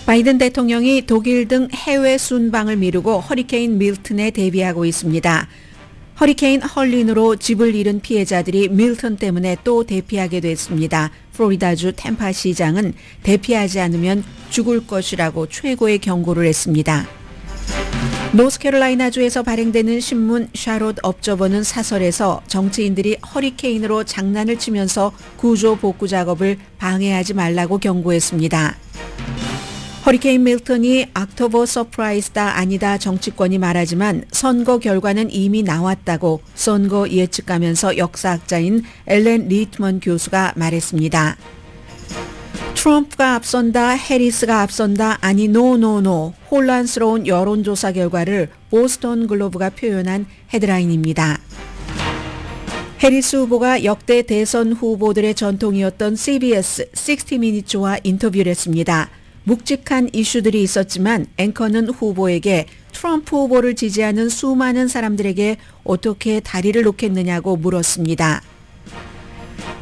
바이든 대통령이 독일 등 해외 순방을 미루고 허리케인 밀튼에 대비하고 있습니다. 허리케인 헐린으로 집을 잃은 피해자들이 밀튼 때문에 또 대피하게 됐습니다. 플로리다주 템파 시장은 대피하지 않으면 죽을 것이라고 최고의 경고를 했습니다. 노스캐롤라이나주에서 발행되는 신문 샤롯 업저버는 사설에서 정치인들이 허리케인으로 장난을 치면서 구조 복구 작업을 방해하지 말라고 경고했습니다. 허리케인 밀턴이 옥토버 서프라이즈다 아니다 정치권이 말하지만 선거 결과는 이미 나왔다고 선거 예측가면서 역사학자인 엘렌 리트먼 교수가 말했습니다. 트럼프가 앞선다, 해리스가 앞선다, 아니 노노노 혼란스러운 여론조사 결과를 보스턴 글로브가 표현한 헤드라인입니다. 해리스 후보가 역대 대선 후보들의 전통이었던 CBS 60미니츠와 인터뷰를 했습니다. 묵직한 이슈들이 있었지만 앵커는 후보에게 트럼프 후보를 지지하는 수많은 사람들에게 어떻게 다리를 놓겠느냐고 물었습니다.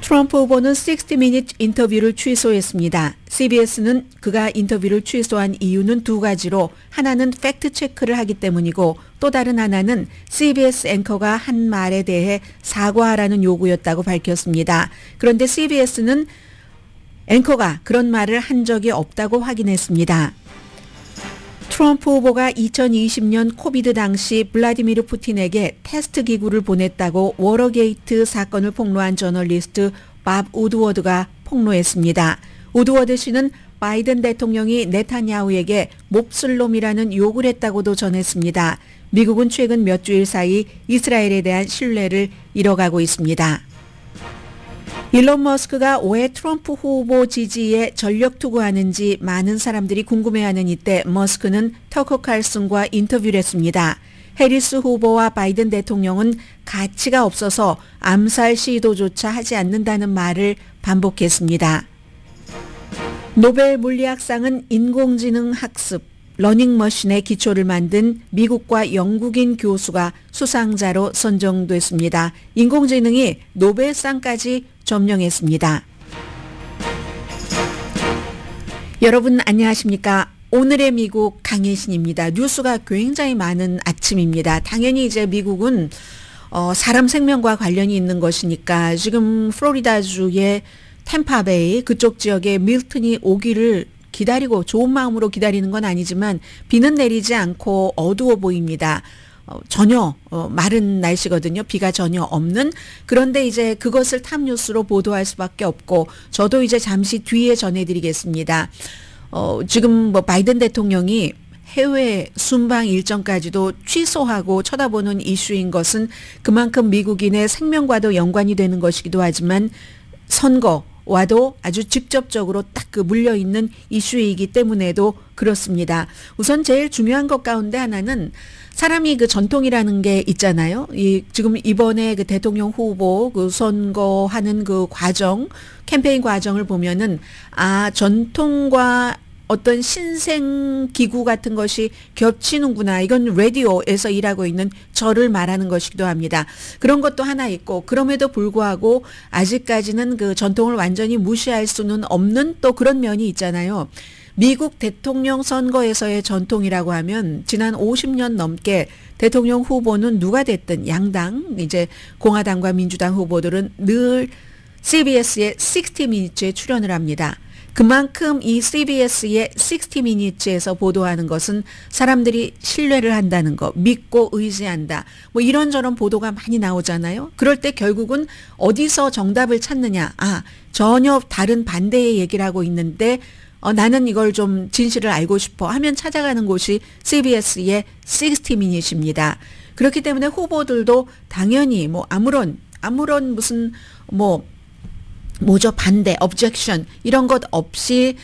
트럼프 후보는 60미니트 인터뷰를 취소했습니다. CBS는 그가 인터뷰를 취소한 이유는 두 가지로 하나는 팩트체크를 하기 때문이고 또 다른 하나는 CBS 앵커가 한 말에 대해 사과하라는 요구였다고 밝혔습니다. 그런데 CBS는 앵커가 그런 말을 한 적이 없다고 확인했습니다. 트럼프 후보가 2020년 코비드 당시 블라디미르 푸틴에게 테스트 기구를 보냈다고 워터게이트 사건을 폭로한 저널리스트 밥 우드워드가 폭로했습니다. 우드워드 씨는 바이든 대통령이 네타냐후에게 몹쓸 놈이라는 욕을 했다고도 전했습니다. 미국은 최근 몇 주일 사이 이스라엘에 대한 신뢰를 잃어가고 있습니다. 일론 머스크가 왜 트럼프 후보 지지에 전력 투구하는지 많은 사람들이 궁금해하는 이때 머스크는 터커 칼슨과 인터뷰를 했습니다. 해리스 후보와 바이든 대통령은 가치가 없어서 암살 시도조차 하지 않는다는 말을 반복했습니다. 노벨 물리학상은 인공지능 학습, 러닝머신의 기초를 만든 미국과 영국인 교수가 수상자로 선정됐습니다. 인공지능이 노벨상까지 점령했습니다. 여러분 안녕하십니까? 오늘의 미국 강혜신입니다. 뉴스가 굉장히 많은 아침입니다. 당연히 이제 미국은 사람 생명과 관련이 있는 것이니까 지금 플로리다주의 템파베이 그쪽 지역에 밀튼이 오기를 기다리고 좋은 마음으로 기다리는 건 아니지만 비는 내리지 않고 어두워 보입니다. 전혀 마른 날씨거든요. 비가 전혀 없는. 그런데 이제 그것을 탑뉴스로 보도할 수밖에 없고 저도 이제 잠시 뒤에 전해드리겠습니다. 지금 뭐 바이든 대통령이 해외 순방 일정까지도 취소하고 쳐다보는 이슈인 것은 그만큼 미국인의 생명과도 연관이 되는 것이기도 하지만 선거와도 아주 직접적으로 딱 그 물려있는 이슈이기 때문에도 그렇습니다. 우선 제일 중요한 것 가운데 하나는 사람이 그 전통이라는 게 있잖아요. 지금 이번에 그 대통령 후보 그 선거하는 그 과정, 캠페인 과정을 보면은 전통과 어떤 신생 기구 같은 것이 겹치는구나. 이건 라디오에서 일하고 있는 저를 말하는 것이기도 합니다. 그런 것도 하나 있고 그럼에도 불구하고 아직까지는 그 전통을 완전히 무시할 수는 없는 또 그런 면이 있잖아요. 미국 대통령 선거에서의 전통이라고 하면 지난 50년 넘게 대통령 후보는 누가 됐든 양당 이제 공화당과 민주당 후보들은 늘 CBS의 60미니츠에 출연을 합니다. 그만큼 이 CBS의 60미니츠에서 보도하는 것은 사람들이 신뢰를 한다는 거, 믿고 의지한다. 뭐 이런저런 보도가 많이 나오잖아요. 그럴 때 결국은 어디서 정답을 찾느냐. 전혀 다른 반대의 얘기를 하고 있는데 나는 이걸 좀 진실을 알고 싶어 하면 찾아가는 곳이 CBS의 60미니츠입니다. 그렇기 때문에 후보들도 당연히 뭐 아무런 무슨 반대, objection 이런 것 없이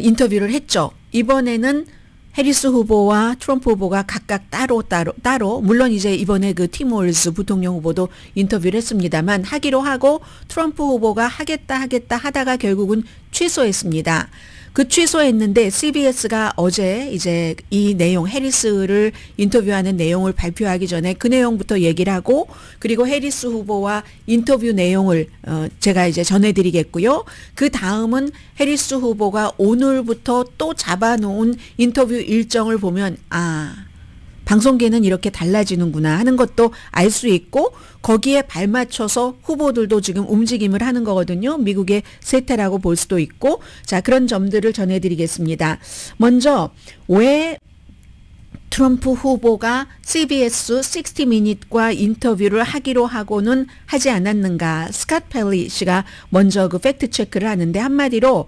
인터뷰를 했죠. 이번에는 해리스 후보와 트럼프 후보가 각각 따로 물론 이제 이번에 그 팀 월즈 부통령 후보도 인터뷰를 했습니다만 하기로 하고 트럼프 후보가 하겠다 하다가 결국은 취소했습니다. 그 취소했는데 CBS가 어제 이제 이 내용 해리스를 인터뷰하는 내용을 발표하기 전에 그 내용부터 얘기를 하고 그리고 해리스 후보와 인터뷰 내용을 제가 이제 전해드리겠고요. 그 다음은 해리스 후보가 오늘부터 또 잡아놓은 인터뷰 일정을 보면 방송계는 이렇게 달라지는구나 하는 것도 알 수 있고 거기에 발맞춰서 후보들도 지금 움직임을 하는 거거든요. 미국의 세태라고 볼 수도 있고 자 그런 점들을 전해드리겠습니다. 먼저 왜 트럼프 후보가 CBS 60미닛과 인터뷰를 하기로 하고는 하지 않았는가. 스캇 펠리 씨가 먼저 그 팩트 체크를 하는데 한마디로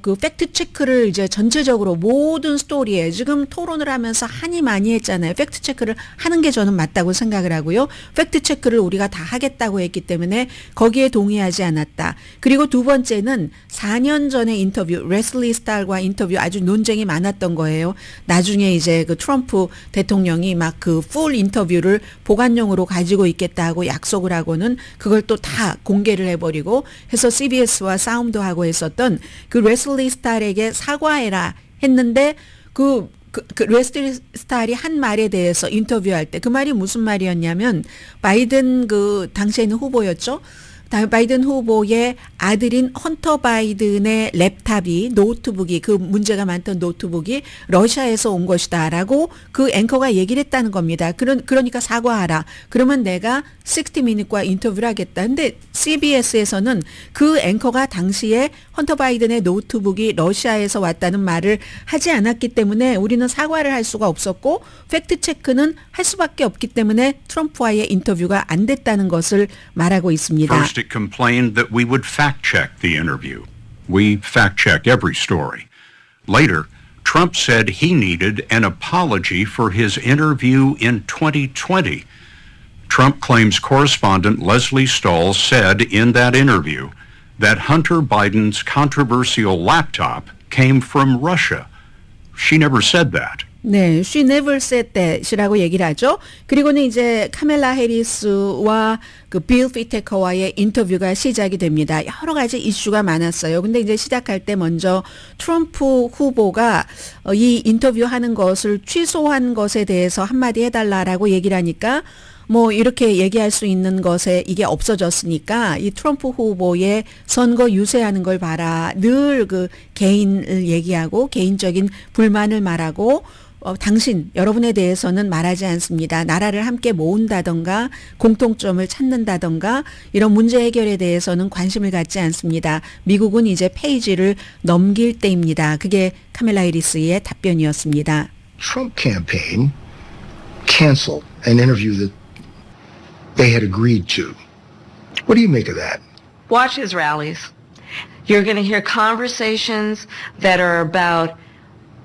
그 팩트 체크를 이제 전체적으로 모든 스토리에 지금 토론을 하면서 하니 많이 했잖아요. 팩트 체크를 하는 게 저는 맞다고 생각을 하고요. 팩트 체크를 우리가 다 하겠다고 했기 때문에 거기에 동의하지 않았다. 그리고 두 번째는 4년 전에 인터뷰, 레슬리 스탈과 인터뷰 아주 논쟁이 많았던 거예요. 나중에 이제 그 트럼프 대통령이 막 그 풀 인터뷰를 보관용으로 가지고 있겠다고 약속을 하고는 그걸 또 다 공개를 해버리고 해서 CBS와 싸움도 하고 했었던 그 레슬리 스탈에게 사과해라 했는데 그 레슬리 스탈이 한 말에 대해서 인터뷰할 때 그 말이 무슨 말이었냐면 바이든 그 당시에는 후보였죠. 바이든 후보의 아들인 헌터 바이든의 랩탑이 노트북이 그 문제가 많던 노트북이 러시아에서 온 것이다라고 그 앵커가 얘기를 했다는 겁니다. 그러니까 사과하라. 그러면 내가 60미닛과 인터뷰를 하겠다. 근데 CBS에서는 그 앵커가 당시에 헌터 바이든의 노트북이 러시아에서 왔다는 말을 하지 않았기 때문에 우리는 사과를 할 수가 없었고 팩트 체크는 할 수밖에 없기 때문에 트럼프와의 인터뷰가 안 됐다는 것을 말하고 있습니다. First it complained that we would fact-check the interview. We fact-check every story. Later, Trump said he needed an apology for his interview in 2020. Trump claims correspondent Leslie Stahl said in that interview that Hunter Biden's controversial laptop came from Russia. She never said that. 네, she never said that이라고 얘기를 하죠. 그리고는 이제 카멜라 해리스와 그 빌 피테커와의 인터뷰가 시작이 됩니다. 여러 가지 이슈가 많았어요. 근데 이제 시작할 때 먼저 트럼프 후보가 이 인터뷰하는 것을 취소한 것에 대해서 한마디 해달라라고 얘기를 하니까 뭐 이렇게 얘기할 수 있는 것에 이게 없어졌으니까 이 트럼프 후보의 선거 유세하는 걸 봐라. 늘 그 개인을 얘기하고 개인적인 불만을 말하고 당신, 여러분에 대해서는 말하지 않습니다. 나라를 함께 모은다던가 공통점을 찾는다던가 이런 문제 해결에 대해서는 관심을 갖지 않습니다. 미국은 이제 페이지를 넘길 때입니다. 그게 카멜라 해리스의 답변이었습니다. Trump campaign canceled an interview that they had agreed to. What do you make of that? Watch his rallies. You're going to hear conversations that are about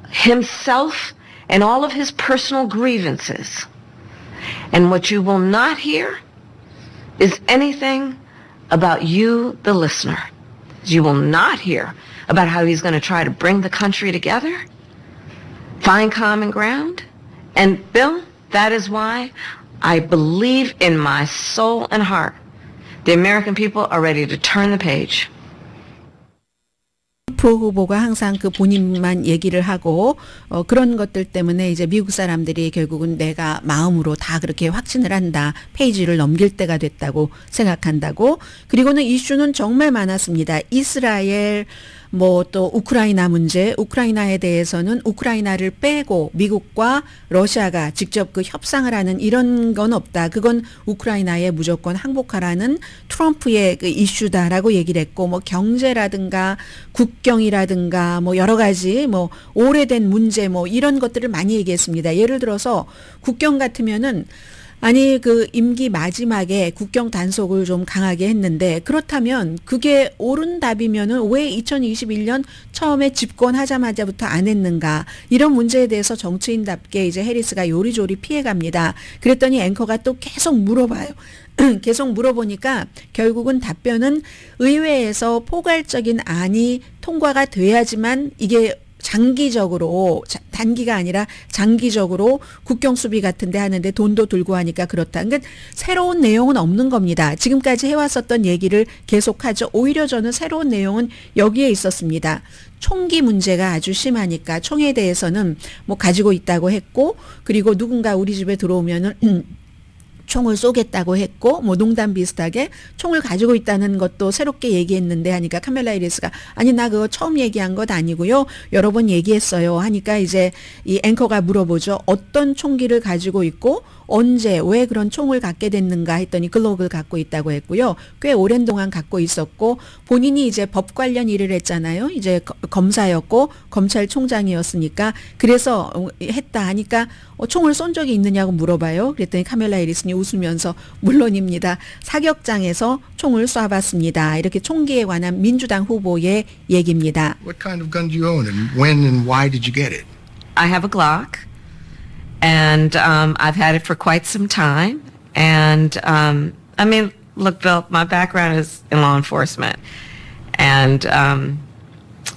himself and all of his personal grievances. And what you will not hear is anything about you, the listener. You will not hear about how he's going to try to bring the country together, find common ground. And Bill, that is why I believe in my soul and heart the American people are ready to turn the page. 트럼프 후보가 항상 그 본인만 얘기를 하고 그런 것들 때문에 이제 미국 사람들이 결국은 내가 마음으로 다 그렇게 확신을 한다. 페이지를 넘길 때가 됐다고 생각한다고. 그리고는 이슈는 정말 많았습니다. 이스라엘 뭐 또 우크라이나 문제, 우크라이나에 대해서는 우크라이나를 빼고 미국과 러시아가 직접 그 협상을 하는 이런 건 없다. 그건 우크라이나에 무조건 항복하라는 트럼프의 그 이슈다라고 얘기를 했고 뭐 경제라든가 국경이라든가 뭐 여러 가지 뭐 오래된 문제 뭐 이런 것들을 많이 얘기했습니다. 예를 들어서 국경 같으면은 아니 그 임기 마지막에 국경 단속을 좀 강하게 했는데 그렇다면 그게 옳은 답이면은 왜 2021년 처음에 집권하자마자부터 안 했는가 이런 문제에 대해서 정치인답게 이제 해리스가 요리조리 피해갑니다. 그랬더니 앵커가 또 계속 물어봐요. 계속 물어보니까 결국은 답변은 의회에서 포괄적인 안이 통과가 돼야지만 이게 장기적으로 단기가 아니라 장기적으로 국경 수비 같은 데 하는데 돈도 들고 하니까 그렇다. 그러니까 새로운 내용은 없는 겁니다. 지금까지 해왔었던 얘기를 계속하죠. 오히려 저는 새로운 내용은 여기에 있었습니다. 총기 문제가 아주 심하니까 총에 대해서는 뭐 가지고 있다고 했고 그리고 누군가 우리 집에 들어오면은 총을 쏘겠다고 했고 뭐 농담 비슷하게 총을 가지고 있다는 것도 새롭게 얘기했는데 하니까 카멜라 해리스가 아니 나 그거 처음 얘기한 것 아니고요. 여러 번 얘기했어요. 하니까 이제 이 앵커가 물어보죠. 어떤 총기를 가지고 있고 언제 왜 그런 총을 갖게 됐는가 했더니 글록을 갖고 있다고 했고요. 꽤 오랜 동안 갖고 있었고 본인이 이제 법 관련 일을 했잖아요. 이제 검사였고 검찰총장이었으니까 그래서 했다 하니까 총을 쏜 적이 있느냐고 물어봐요. 그랬더니 카멜라 해리스는 웃으면서 물론입니다. 사격장에서 총을 쏴봤습니다. 이렇게 총기에 관한 민주당 후보의 얘기입니다. What kind of gun do you own and when and why did you get it? I have a Glock. And I've had it for quite some time. And I mean, look, Bill, my background is in law enforcement. And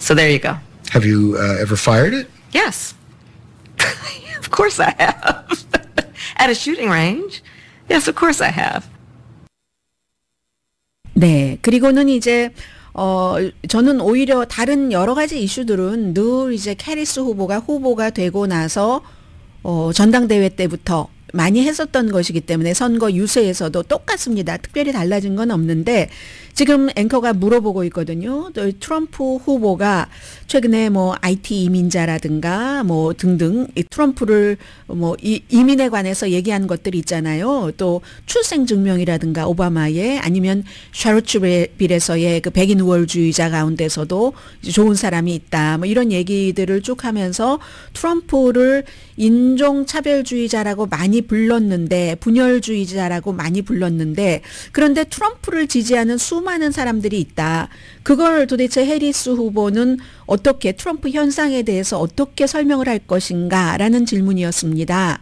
so there you go. Have you ever fired it? Yes. Of course I have. At a shooting range. Yes, of course I have. 네. 그리고는 이제 저는 오히려 다른 여러 가지 이슈들은 늘 이제 해리스 후보가 되고 나서 전당대회 때부터 많이 했었던 것이기 때문에 선거 유세에서도 똑같습니다. 특별히 달라진 건 없는데 지금 앵커가 물어보고 있거든요. 또 트럼프 후보가 최근에 뭐 IT 이민자라든가 뭐 등등 트럼프를 뭐 이민에 관해서 얘기한 것들이 있잖아요. 또 출생 증명이라든가 오바마의 아니면 샤르츠빌에서의 그 백인 우월주의자 가운데서도 좋은 사람이 있다. 뭐 이런 얘기들을 쭉 하면서 트럼프를 인종차별주의자라고 많이 불렀는데 분열주의자라고 많이 불렀는데 그런데 트럼프를 지지하는 수많은 사람들이 있다. 그걸 도대체 해리스 후보는 어떻게 트럼프 현상에 대해서 어떻게 설명을 할 것인가라는 질문이었습니다.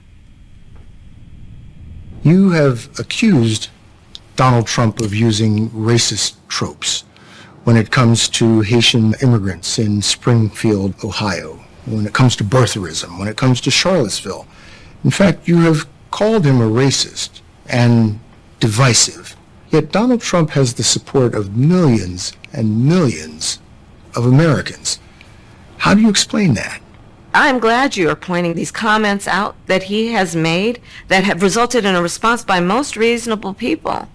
You have accused Donald Trump of using racist tropes when it comes to Haitian immigrants in Springfield, Ohio, when it comes to birtherism, when it comes to Charlottesville. In fact, you have called him a racist and divisive. Yet Donald Trump has the support of millions and millions of Americans. How do you explain that? I'm glad you are pointing these comments out that he has made that have resulted in a response by most reasonable people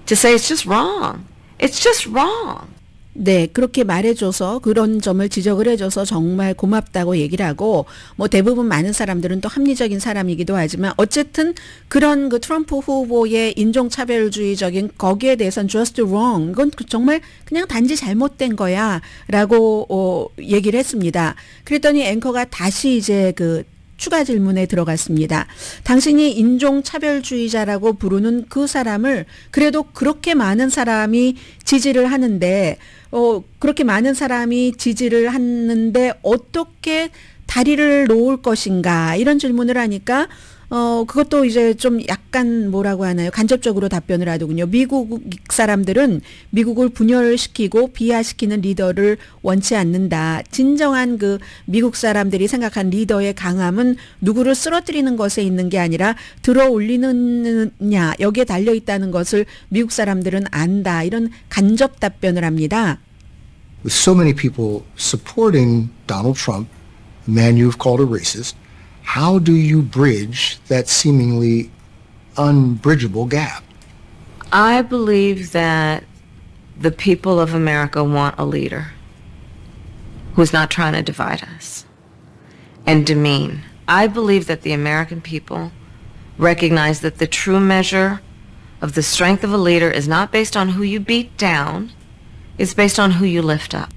to say it's just wrong. It's just wrong. 네, 그렇게 말해줘서 그런 점을 지적을 해줘서 정말 고맙다고 얘기를 하고 뭐 대부분 많은 사람들은 또 합리적인 사람이기도 하지만 어쨌든 그런 그 트럼프 후보의 인종차별주의적인 거기에 대해서는 just wrong. 이건 정말 그냥 단지 잘못된 거야 라고 얘기를 했습니다. 그랬더니 앵커가 다시 이제 그 추가 질문에 들어갔습니다. 당신이 인종차별주의자라고 부르는 그 사람을 그래도 그렇게 많은 사람이 지지를 하는데 그렇게 많은 사람이 지지를 하는데 어떻게 다리를 놓을 것인가 이런 질문을 하니까 그것도 이제 좀 약간 뭐라고 하나요? 간접적으로 답변을 하더군요. 미국 사람들은 미국을 분열시키고 비하시키는 리더를 원치 않는다. 진정한 그 미국 사람들이 생각한 리더의 강함은 누구를 쓰러뜨리는 것에 있는 게 아니라 들어 올리느냐 여기에 달려 있다는 것을 미국 사람들은 안다. 이런 간접 답변을 합니다. With so many people supporting Donald Trump, a man you've called a racist, how do you bridge that seemingly unbridgeable gap? I believe that the people of America want a leader who's not trying to divide us and demean. I believe that the American people recognize that the true measure of the strength of a leader is not based on who you beat down, it's based on who you lift up.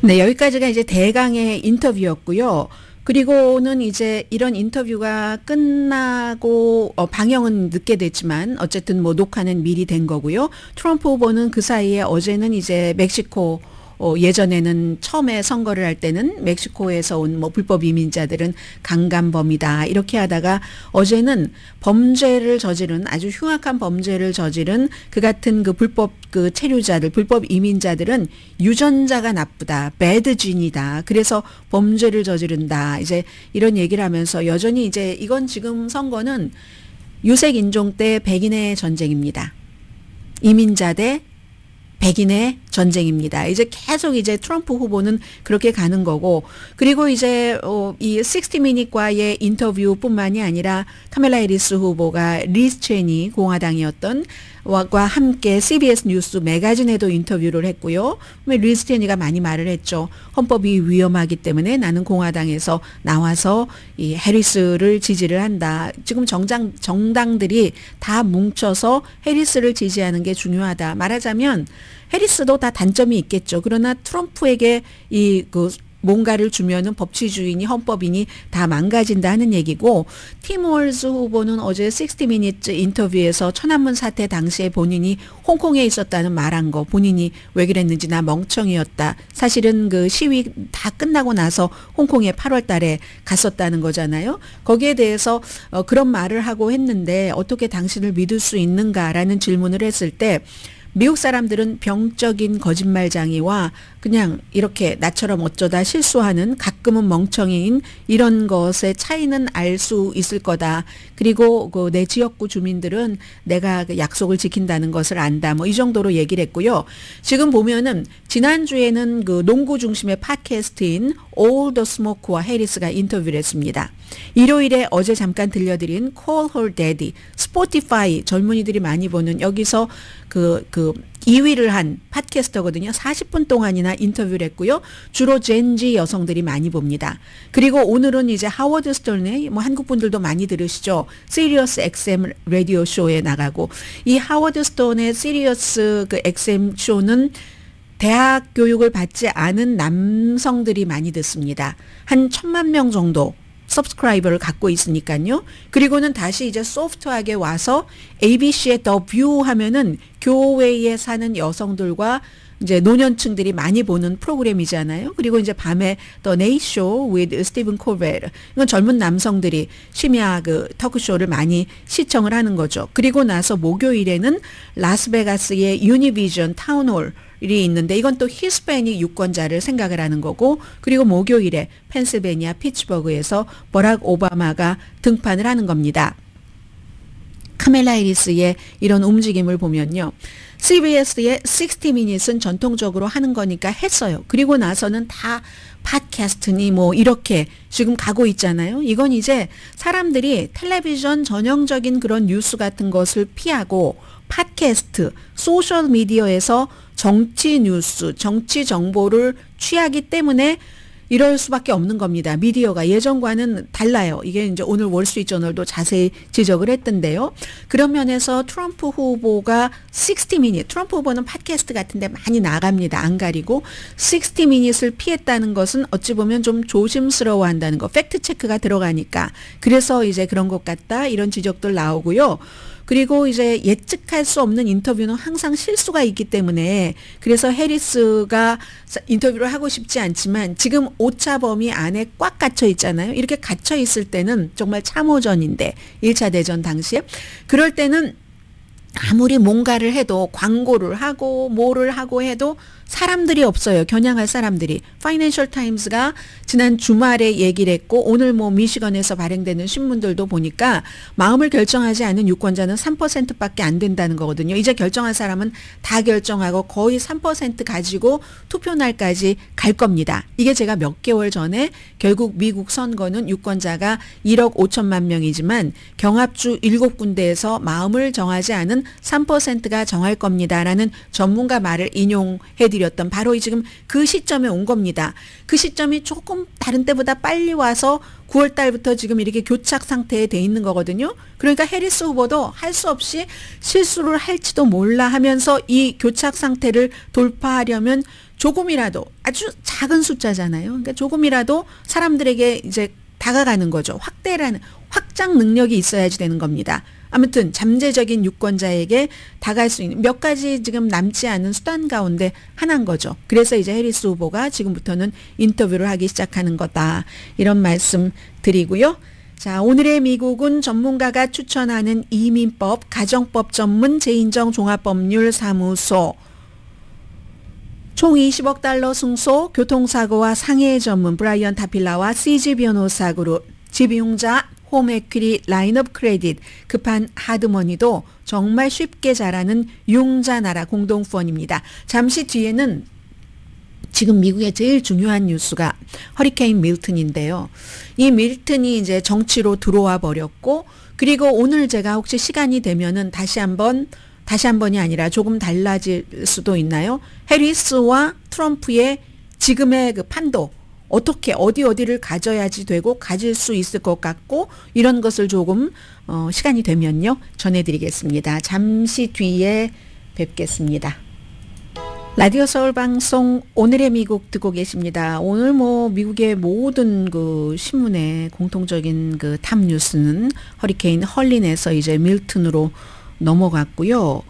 네, 여기까지가 이제 대강의 인터뷰였고요. 그리고는 이제 이런 인터뷰가 끝나고 방영은 늦게 됐지만 어쨌든 뭐 녹화는 미리 된 거고요. 트럼프 후보는 그 사이에 어제는 이제 멕시코 예전에는 처음에 선거를 할 때는 멕시코에서 온 뭐 불법 이민자들은 강간범이다 이렇게 하다가 어제는 범죄를 저지른 아주 흉악한 범죄를 저지른 그 같은 그 불법 그 체류자들 불법 이민자들은 유전자가 나쁘다 배드진이다 그래서 범죄를 저지른다 이제 이런 얘기를 하면서 여전히 이제 이건 지금 선거는 유색 인종 때 백인의 전쟁입니다. 이민자 대 백인의 전쟁입니다. 이제 계속 이제 트럼프 후보는 그렇게 가는 거고 그리고 이제 이 60미닛과의 인터뷰뿐만이 아니라 카멜라 해리스 후보가 리즈 체니 공화당이었던 와 함께 CBS 뉴스 매거진에도 인터뷰를 했고요. 리즈 체니가 많이 말을 했죠. 헌법이 위험하기 때문에 나는 공화당에서 나와서 이 해리스를 지지를 한다. 지금 정당들이 다 뭉쳐서 해리스를 지지하는 게 중요하다. 말하자면 해리스도 다 단점이 있겠죠. 그러나 트럼프에게 뭔가를 주면은 법치주의니 헌법이니 다 망가진다 하는 얘기고 팀 월즈 후보는 어제 60미니트 인터뷰에서 천안문 사태 당시에 본인이 홍콩에 있었다는 말한 거 본인이 왜 그랬는지 나 멍청이었다. 사실은 그 시위 다 끝나고 나서 홍콩에 8월 달에 갔었다는 거잖아요. 거기에 대해서 그런 말을 하고 했는데 어떻게 당신을 믿을 수 있는가라는 질문을 했을 때 미국 사람들은 병적인 거짓말장이와 그냥 이렇게 나처럼 어쩌다 실수하는 가끔은 멍청이인 이런 것의 차이는 알 수 있을 거다. 그리고 내 지역구 주민들은 내가 그 약속을 지킨다는 것을 안다. 뭐 이 정도로 얘기를 했고요. 지금 보면은 지난주에는 그 농구 중심의 팟캐스트인 All the Smoke와 해리스가 인터뷰를 했습니다. 일요일에 어제 잠깐 들려드린 Call Her Daddy, 스포티파이 젊은이들이 많이 보는 여기서 그 2위를 한 팟캐스터거든요. 40분 동안이나 인터뷰를 했고요. 주로 젠지 여성들이 많이 봅니다. 그리고 오늘은 이제 하워드 스턴의 뭐 한국 분들도 많이 들으시죠. 시리어스 XM 라디오 쇼에 나가고 이 하워드 스턴의 시리어스 그 XM 쇼는 대학 교육을 받지 않은 남성들이 많이 듣습니다. 한 1,000만 명 정도 서브스크라이버를 갖고 있으니까요. 그리고는 다시 이제 소프트하게 와서 ABC의 더 뷰 하면은 교외에 사는 여성들과 이제 노년층들이 많이 보는 프로그램이잖아요. 그리고 이제 밤에 더 네이쇼 with 스티븐 콜베르 이건 젊은 남성들이 심야 그 토크쇼를 많이 시청을 하는 거죠. 그리고 나서 목요일에는 라스베가스의 유니비전 타운홀 이 있는데 이건 또 히스패닉 유권자를 생각을 하는 거고 그리고 목요일에 펜실베니아 피츠버그에서 버락 오바마가 등판을 하는 겁니다. 카멜라 해리스의 이런 움직임을 보면요. CBS의 60미닛은 전통적으로 하는 거니까 했어요. 그리고 나서는 다 팟캐스트니 뭐 이렇게 지금 가고 있잖아요. 이건 이제 사람들이 텔레비전 전형적인 그런 뉴스 같은 것을 피하고 팟캐스트, 소셜미디어에서 정치 뉴스, 정치 정보를 취하기 때문에 이럴 수밖에 없는 겁니다. 미디어가 예전과는 달라요. 이게 이제 오늘 월스트리트저널도 자세히 지적을 했던데요. 그런 면에서 트럼프 후보가 60미닛, 트럼프 후보는 팟캐스트 같은데 많이 나갑니다. 안 가리고 60미닛을 피했다는 것은 어찌 보면 좀 조심스러워한다는 거. 팩트 체크가 들어가니까. 그래서 이제 그런 것 같다. 이런 지적들 나오고요. 그리고 이제 예측할 수 없는 인터뷰는 항상 실수가 있기 때문에 그래서 해리스가 인터뷰를 하고 싶지 않지만 지금 오차범위 안에 꽉 갇혀 있잖아요. 이렇게 갇혀 있을 때는 정말 참호전인데 1차 대전 당시에 그럴 때는 아무리 뭔가를 해도 광고를 하고 뭐를 하고 해도 사람들이 없어요. 겨냥할 사람들이. 파이낸셜 타임스가 지난 주말에 얘기를 했고 오늘 뭐 미시건에서 발행되는 신문들도 보니까 마음을 결정하지 않은 유권자는 3%밖에 안 된다는 거거든요. 이제 결정할 사람은 다 결정하고 거의 3% 가지고 투표날까지 갈 겁니다. 이게 제가 몇 개월 전에 결국 미국 선거는 유권자가 1억 5천만 명이지만 경합주 7군데에서 마음을 정하지 않은 3%가 정할 겁니다라는 전문가 말을 인용해드렸던 바로 지금 그 시점에 온 겁니다. 그 시점이 조금 다른 때보다 빨리 와서 9월 달부터 지금 이렇게 교착 상태에 돼 있는 거거든요. 그러니까 해리스 후보도 할 수 없이 실수를 할지도 몰라 하면서 이 교착 상태를 돌파하려면 조금이라도 아주 작은 숫자잖아요. 그러니까 조금이라도 사람들에게 이제 다가가는 거죠. 확장 능력이 있어야지 되는 겁니다. 아무튼 잠재적인 유권자에게 다가갈 수 있는 몇 가지 지금 남지 않은 수단 가운데 하나인 거죠. 그래서 이제 해리스 후보가 지금부터는 인터뷰를 하기 시작하는 거다. 이런 말씀 드리고요. 자, 오늘의 미국은 전문가가 추천하는 이민법, 가정법 전문 재인정 종합법률사무소, 총 20억 달러 승소, 교통사고와 상해 전문 브라이언 타필라와 CG 변호사 그룹, 집용자 홈에퀴리 라인업 크레딧, 급한 하드머니도 정말 쉽게 잘하는 융자나라 공동후원입니다. 잠시 뒤에는 지금 미국의 제일 중요한 뉴스가 허리케인 밀튼인데요. 이 밀튼이 이제 정치로 들어와 버렸고, 그리고 오늘 제가 혹시 시간이 되면은 다시 한번이 아니라 조금 달라질 수도 있나요? 해리스와 트럼프의 지금의 그 판도, 어떻게 어디를 가져야지 되고 가질 수 있을 것 같고, 이런 것을 조금 시간이 되면요 전해드리겠습니다. 잠시 뒤에 뵙겠습니다. 라디오 서울 방송 오늘의 미국 듣고 계십니다. 오늘 뭐 미국의 모든 그 신문의 공통적인 그 탑 뉴스는 허리케인 헐린에서 이제 밀튼으로 넘어갔고요.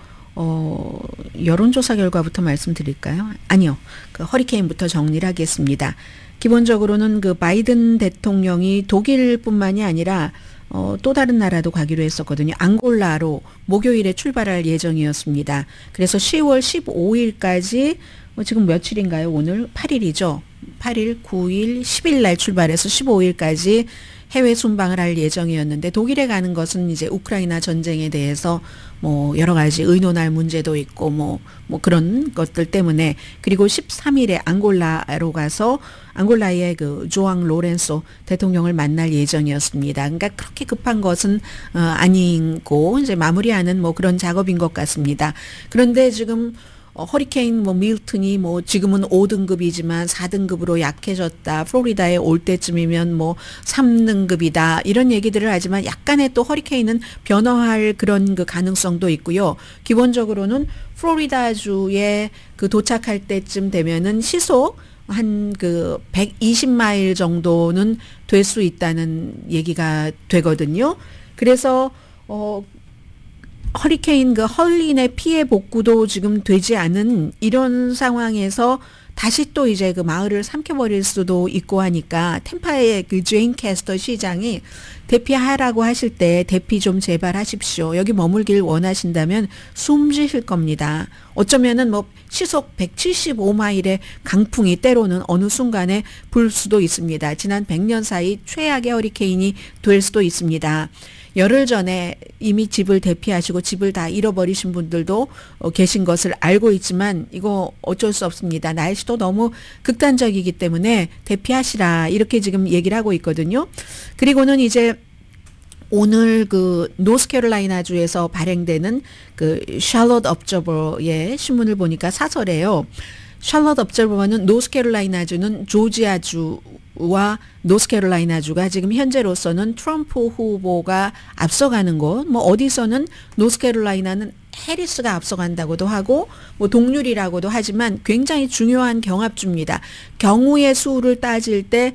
여론조사 결과부터 말씀드릴까요? 아니요. 그 허리케인부터 정리를 하겠습니다. 기본적으로는 그 바이든 대통령이 독일뿐만이 아니라 또 다른 나라도 가기로 했었거든요. 앙골라로 목요일에 출발할 예정이었습니다. 그래서 10월 15일까지 지금 며칠인가요? 오늘 8일이죠. 8일, 9일, 10일 날 출발해서 15일까지 해외 순방을 할 예정이었는데, 독일에 가는 것은 이제 우크라이나 전쟁에 대해서 뭐 여러 가지 의논할 문제도 있고 뭐 그런 것들 때문에, 그리고 13일에 앙골라로 가서 앙골라의 그 조앙 로렌소 대통령을 만날 예정이었습니다. 그러니까 그렇게 급한 것은 아니고 이제 마무리하는 뭐 그런 작업인 것 같습니다. 그런데 지금 허리케인 밀튼이 지금은 5등급이지만 4등급으로 약해졌다. 플로리다에 올 때쯤이면 3등급이다. 이런 얘기들을 하지만 약간의 또 허리케인은 변화할 그런 그 가능성도 있고요. 기본적으로는 플로리다주에 그 도착할 때쯤 되면은 시속 한 그 120마일 정도는 될 수 있다는 얘기가 되거든요. 그래서 허리케인 그 헐린의 피해 복구도 지금 되지 않은 이런 상황에서 다시 또 이제 그 마을을 삼켜버릴 수도 있고 하니까, 템파의 그 제인 캐스터 시장이 대피하라고 하실 때 대피 좀 제발 하십시오. 여기 머물길 원하신다면 숨 쉬실 겁니다. 어쩌면은 시속 175마일의 강풍이 때로는 어느 순간에 불 수도 있습니다. 지난 100년 사이 최악의 허리케인이 될 수도 있습니다. 열흘 전에 이미 집을 대피하시고 집을 다 잃어버리신 분들도 계신 것을 알고 있지만, 이거 어쩔 수 없습니다. 날씨도 너무 극단적이기 때문에 대피하시라, 이렇게 지금 얘기를 하고 있거든요. 그리고는 이제 오늘 그 노스캐롤라이나주에서 발행되는 그 샬럿 업저버의 신문을 보니까 사설에요. 샬럿 업저버는 노스캐롤라이나주는 조지아주와 노스캐롤라이나주가 지금 현재로서는 트럼프 후보가 앞서가는 곳, 어디서는 노스캐롤라이나는 해리스가 앞서간다고도 하고 동률이라고도 하지만 굉장히 중요한 경합주입니다. 경우의 수를 따질 때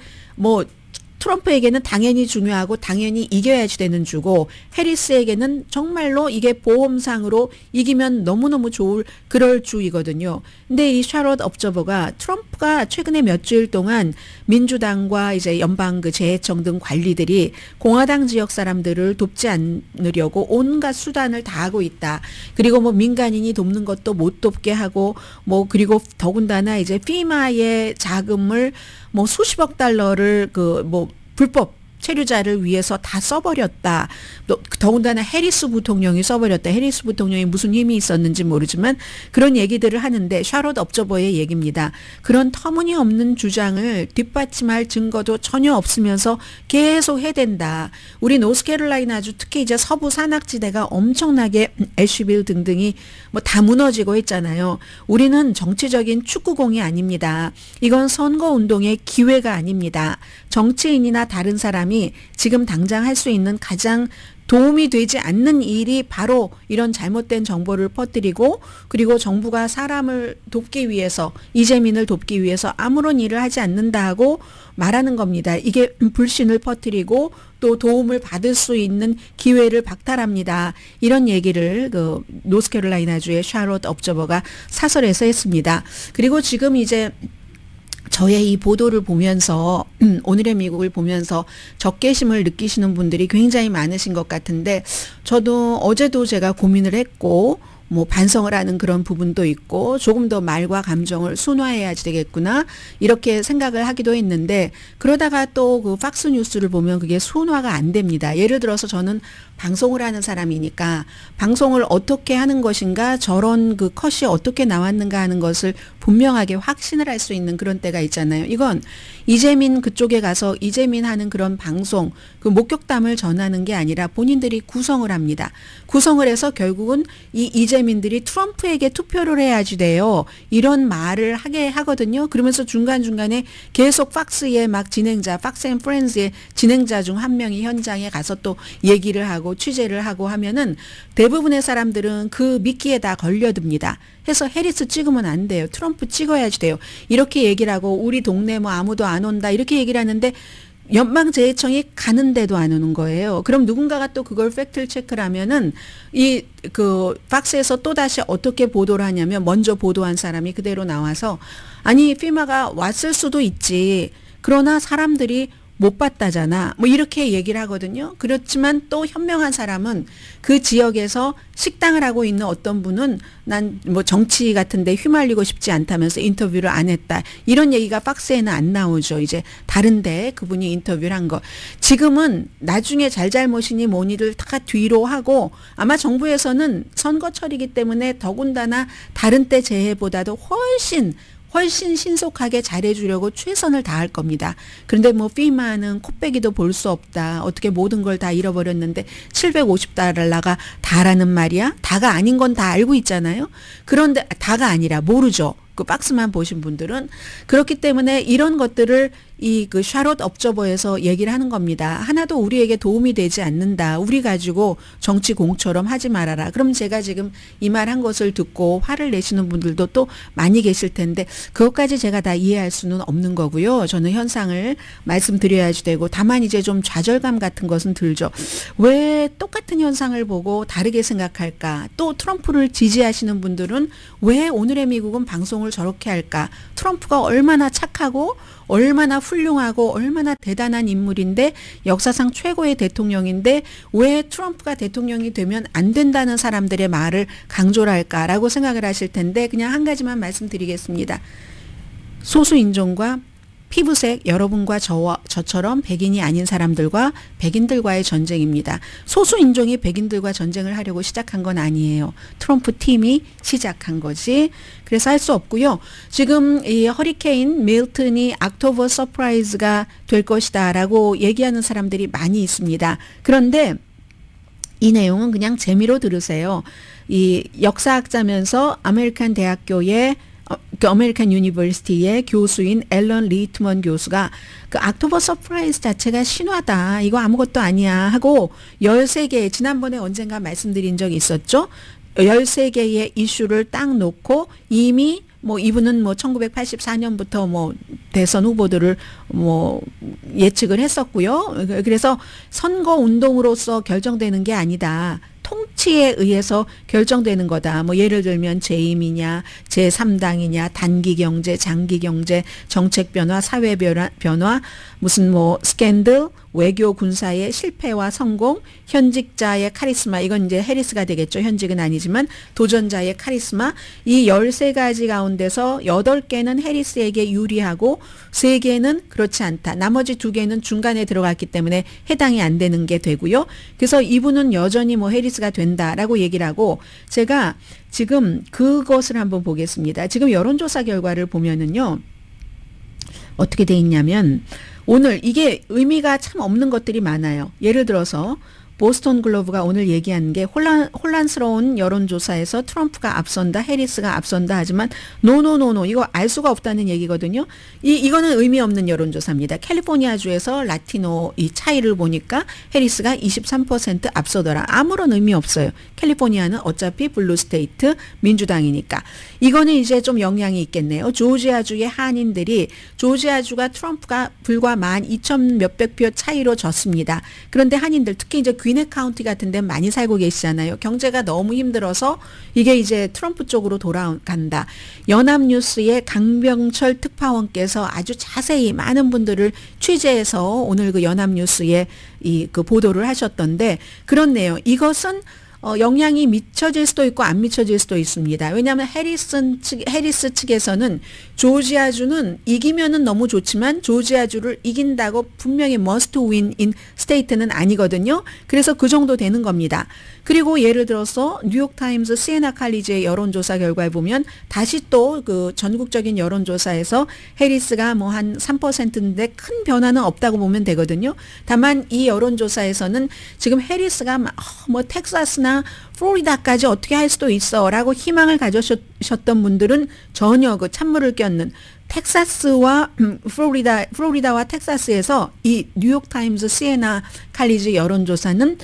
트럼프에게는 당연히 중요하고 당연히 이겨야지 되는 주고, 해리스에게는 정말로 이게 보험상으로 이기면 너무너무 좋을 그럴 주이거든요. 근데 이 샬럿 업저버가 트럼프가 최근에 몇 주일 동안 민주당과 이제 연방 그 재해청 등 관리들이 공화당 지역 사람들을 돕지 않으려고 온갖 수단을 다하고 있다. 그리고 민간인이 돕는 것도 못 돕게 하고 그리고 더군다나 이제 피마의 자금을 수십억 달러를 불법 체류자를 위해서 다 써버렸다. 더군다나 해리스 부통령이 써버렸다. 해리스 부통령이 무슨 힘이 있었는지 모르지만 그런 얘기들을 하는데, 샬럿 업저버의 얘기입니다. 그런 터무니없는 주장을 뒷받침할 증거도 전혀 없으면서 계속 해댄다. 우리 노스캐롤라이나주 특히 이제 서부 산악지대가 엄청나게 애쉬빌 등등이 다 무너지고 했잖아요. 우리는 정치적인 축구공이 아닙니다. 이건 선거운동의 기회가 아닙니다. 정치인이나 다른 사람이 사람이 지금 당장 할 수 있는 가장 도움이 되지 않는 일이 바로 이런 잘못된 정보를 퍼뜨리고 그리고 정부가 사람을 돕기 위해서 이재민을 돕기 위해서 아무런 일을 하지 않는다 하고 말하는 겁니다. 이게 불신을 퍼뜨리고 또 도움을 받을 수 있는 기회를 박탈합니다. 이런 얘기를 그 노스캐롤라이나주의 샤롯 업저버가 사설에서 했습니다. 그리고 지금 이제 저의 이 보도를 보면서 오늘의 미국을 보면서 적개심을 느끼시는 분들이 굉장히 많으신 것 같은데 저도 어제도 제가 고민을 했고 뭐 반성을 하는 그런 부분도 있고 조금 더 말과 감정을 순화해야 되겠구나 이렇게 생각을 하기도 했는데 그러다가 또 그 팍스 뉴스를 보면 그게 순화가 안 됩니다. 예를 들어서 저는 방송을 하는 사람이니까 방송을 어떻게 하는 것인가 저런 그 컷이 어떻게 나왔는가 하는 것을 분명하게 확신을 할 수 있는 그런 때가 있잖아요. 이건 이재민 그쪽에 가서 이재민 하는 그런 방송 그 목격담을 전하는 게 아니라 본인들이 구성을 합니다. 구성을 해서 결국은 이 이재민들이 트럼프에게 투표를 해야지 돼요. 이런 말을 하게 하거든요. 그러면서 중간중간에 계속 팍스의 막 진행자 팍스 앤 프렌즈의 진행자 중 한 명이 현장에 가서 또 얘기를 하고 취재를 하고 하면은 대부분의 사람들은 그 미끼에 다 걸려듭니다. 해서 해리스 찍으면 안 돼요. 트럼프 찍어야지 돼요. 이렇게 얘기를 하고 우리 동네 뭐 아무도 안 온다 이렇게 얘기를 하는데 연방재해청이 가는데도 안 오는 거예요. 그럼 누군가가 또 그걸 팩트 체크를 하면은 이 그 팍스에서 또 다시 어떻게 보도를 하냐면 먼저 보도한 사람이 그대로 나와서 아니 피마가 왔을 수도 있지. 그러나 사람들이 못 봤다잖아. 뭐 이렇게 얘기를 하거든요. 그렇지만 또 현명한 사람은 그 지역에서 식당을 하고 있는 어떤 분은 난 뭐 정치 같은데 휘말리고 싶지 않다면서 인터뷰를 안 했다. 이런 얘기가 팍스에는 안 나오죠. 이제 다른데 그분이 인터뷰를 한 거. 지금은 나중에 잘잘못이니 뭐니를 다 뒤로 하고 아마 정부에서는 선거철이기 때문에 더군다나 다른 때 재해보다도 훨씬 신속하게 잘해주려고 최선을 다할 겁니다. 그런데 뭐 피마는 코빼기도 볼 수 없다. 어떻게 모든 걸 다 잃어버렸는데 $750가 다라는 말이야? 다가 아닌 건 다 알고 있잖아요. 그런데 다가 아니라 모르죠. 그 박스만 보신 분들은. 그렇기 때문에 이런 것들을 이 그 샤롯 업저버에서 얘기를 하는 겁니다. 하나도 우리에게 도움이 되지 않는다. 우리 가지고 정치 공처럼 하지 말아라. 그럼 제가 지금 이 말 한 것을 듣고 화를 내시는 분들도 또 많이 계실 텐데 그것까지 제가 다 이해할 수는 없는 거고요. 저는 현상을 말씀드려야지 되고 다만 이제 좀 좌절감 같은 것은 들죠. 왜 똑같은 현상을 보고 다르게 생각할까? 또 트럼프를 지지하시는 분들은 왜 오늘의 미국은 방송을 저렇게 할까? 트럼프가 얼마나 착하고 얼마나 훌륭하고 얼마나 대단한 인물인데 역사상 최고의 대통령인데 왜 트럼프가 대통령이 되면 안 된다는 사람들의 말을 강조를 할까라고 생각을 하실 텐데 그냥 한 가지만 말씀드리겠습니다. 소수인종과 피부색 여러분과 저처럼 백인이 아닌 사람들과 백인들과의 전쟁입니다. 소수인종이 백인들과 전쟁을 하려고 시작한 건 아니에요. 트럼프 팀이 시작한 거지. 그래서 할 수 없고요. 지금 이 허리케인 밀튼이 옥토버 서프라이즈가 될 것이다 라고 얘기하는 사람들이 많이 있습니다. 그런데 이 내용은 그냥 재미로 들으세요. 이 역사학자면서 아메리칸 대학교의 그 아메리칸 유니버시티의 교수인 앨런 리트먼 교수가 그 옥토버 서프라이즈 자체가 신화다. 이거 아무것도 아니야 하고 13개 지난번에 언젠가 말씀드린 적이 있었죠. 13개의 이슈를 딱 놓고 이미 뭐 이분은 뭐 1984년부터 뭐 대선 후보들을 뭐 예측을 했었고요. 그래서 선거 운동으로서 결정되는 게 아니다. 통치에 의해서 결정되는 거다. 뭐 예를 들면 재임이냐, 제3당이냐, 단기 경제, 장기 경제, 정책 변화, 사회 변화, 무슨 뭐 스캔들, 외교 군사의 실패와 성공, 현직자의 카리스마, 이건 이제 해리스가 되겠죠. 현직은 아니지만 도전자의 카리스마, 이 13가지 가운데서 8개는 해리스에게 유리하고 3개는 그렇지 않다. 나머지 2개는 중간에 들어갔기 때문에 해당이 안 되는 게 되고요. 그래서 이분은 여전히 뭐 해리스가 된다라고 얘기를 하고 제가 지금 그것을 한번 보겠습니다. 지금 여론조사 결과를 보면은요. 어떻게 돼 있냐면 오늘 이게 의미가 참 없는 것들이 많아요. 예를 들어서 보스턴 글로브가 오늘 얘기하는 게 혼란스러운 여론조사에서 트럼프가 앞선다, 해리스가 앞선다 하지만 노노노노 이거 알 수가 없다는 얘기거든요. 이거는 의미 없는 여론조사입니다. 캘리포니아주에서 라티노 이 차이를 보니까 해리스가 23% 앞서더라. 아무런 의미 없어요. 캘리포니아는 어차피 블루 스테이트 민주당이니까. 이거는 이제 좀 영향이 있겠네요. 조지아주의 한인들이 조지아주가 트럼프가 불과 12,000 몇백 표 차이로 졌습니다. 그런데 한인들 특히 이제 귀넷 카운티 같은 데 많이 살고 계시잖아요. 경제가 너무 힘들어서 이게 이제 트럼프 쪽으로 돌아간다. 연합뉴스의 강병철 특파원께서 아주 자세히 많은 분들을 취재해서 오늘 그 연합뉴스에 그 보도를 하셨던데 그렇네요. 이것은 영향이 미쳐질 수도 있고 안 미쳐질 수도 있습니다. 왜냐하면 해리스 측에서는 조지아주는 이기면은 너무 좋지만 조지아주를 이긴다고 분명히 must win in state는 아니거든요. 그래서 그 정도 되는 겁니다. 그리고 예를 들어서 뉴욕타임즈 시에나 칼리지의 여론조사 결과에 보면 다시 또 그 전국적인 여론조사에서 해리스가 뭐 한 3%인데 큰 변화는 없다고 보면 되거든요. 다만 이 여론조사에서는 지금 해리스가 뭐 텍사스나 플로리다까지 어떻게 할 수도 있어 라고 희망을 가져셨던 분들은 전혀 그 찬물을 꼈는 텍사스와 플로리다와 텍사스에서 이 뉴욕타임즈 시에나 칼리지 여론조사는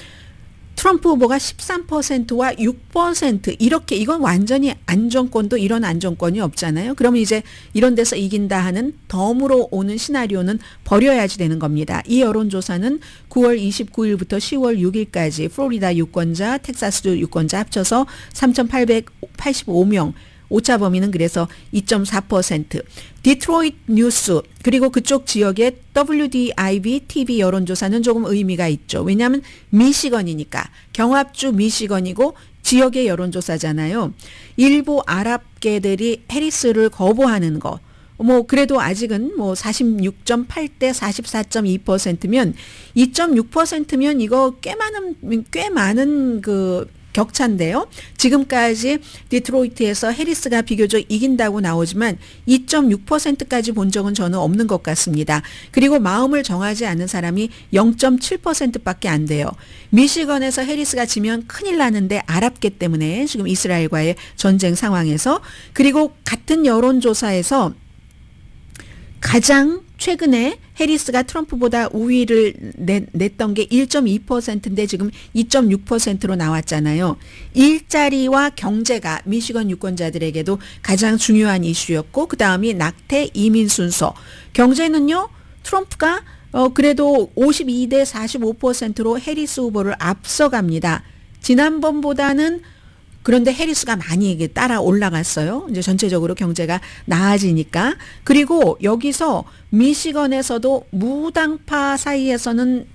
트럼프 후보가 13%와 6% 이렇게 이건 완전히 안정권도 이런 안정권이 없잖아요. 그러면 이제 이런 데서 이긴다 하는 덤으로 오는 시나리오는 버려야지 되는 겁니다. 이 여론조사는 9월 29일부터 10월 6일까지 플로리다 유권자, 텍사스 유권자 합쳐서 3,885명 오차 범위는 그래서 2.4%. 디트로이트 뉴스 그리고 그쪽 지역의 WDIV TV 여론조사는 조금 의미가 있죠. 왜냐하면 미시건이니까 경합주 미시건이고 지역의 여론조사잖아요. 일부 아랍계들이 해리스를 거부하는 거. 뭐 그래도 아직은 뭐 46.8대 44.2%면 2.6%면 이거 꽤 많은 그 격차인데요. 지금까지 디트로이트에서 해리스가 비교적 이긴다고 나오지만 2.6%까지 본 적은 저는 없는 것 같습니다. 그리고 마음을 정하지 않은 사람이 0.7%밖에 안 돼요. 미시건에서 해리스가 지면 큰일 나는데 아랍계 때문에 지금 이스라엘과의 전쟁 상황에서 그리고 같은 여론조사에서 가장 최근에 해리스가 트럼프보다 우위를 냈던 게 1.2%인데 지금 2.6%로 나왔잖아요. 일자리와 경제가 미시건 유권자들에게도 가장 중요한 이슈였고 그 다음이 낙태 이민 순서. 경제는요. 트럼프가 그래도 52대 45%로 해리스 후보를 앞서갑니다. 지난번보다는 그런데 해리스가 많이 따라 올라갔어요. 이제 전체적으로 경제가 나아지니까. 그리고 여기서 미시건에서도 무당파 사이에서는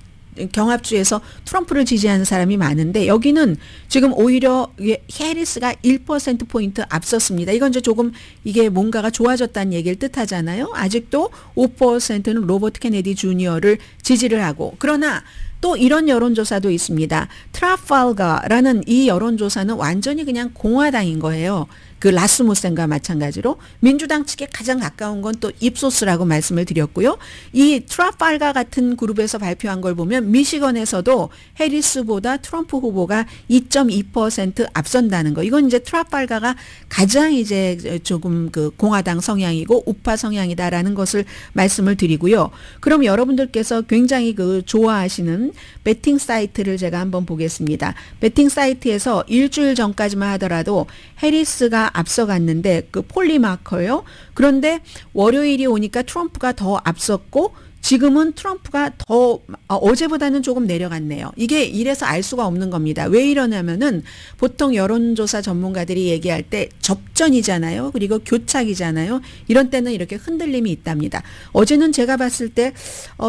경합주에서 트럼프를 지지하는 사람이 많은데 여기는 지금 오히려 해리스가 1%포인트 앞섰습니다. 이건 이제 조금 이게 뭔가가 좋아졌다는 얘기를 뜻하잖아요. 아직도 5%는 로버트 케네디 주니어를 지지를 하고 그러나 또 이런 여론조사도 있습니다. 트라팔가라는 이 여론조사는 완전히 그냥 공화당인 거예요. 그 라스무센과 마찬가지로 민주당 측에 가장 가까운 건 또 입소스라고 말씀을 드렸고요. 이 트라팔가 같은 그룹에서 발표한 걸 보면 미시건에서도 해리스보다 트럼프 후보가 2.2% 앞선다는 거. 이건 이제 트라팔가가 가장 이제 조금 그 공화당 성향이고 우파 성향이다라는 것을 말씀을 드리고요. 그럼 여러분들께서 굉장히 그 좋아하시는 베팅 사이트를 제가 한번 보겠습니다. 베팅 사이트에서 일주일 전까지만 하더라도 해리스가 앞서갔는데 그 폴리마커요. 그런데 월요일이 오니까 트럼프가 더 앞섰고 지금은 트럼프가 더 어제보다는 조금 내려갔네요. 이게 이래서 알 수가 없는 겁니다. 왜 이러냐면은 보통 여론조사 전문가들이 얘기할 때 접전이잖아요. 그리고 교착이잖아요. 이런 때는 이렇게 흔들림이 있답니다. 어제는 제가 봤을 때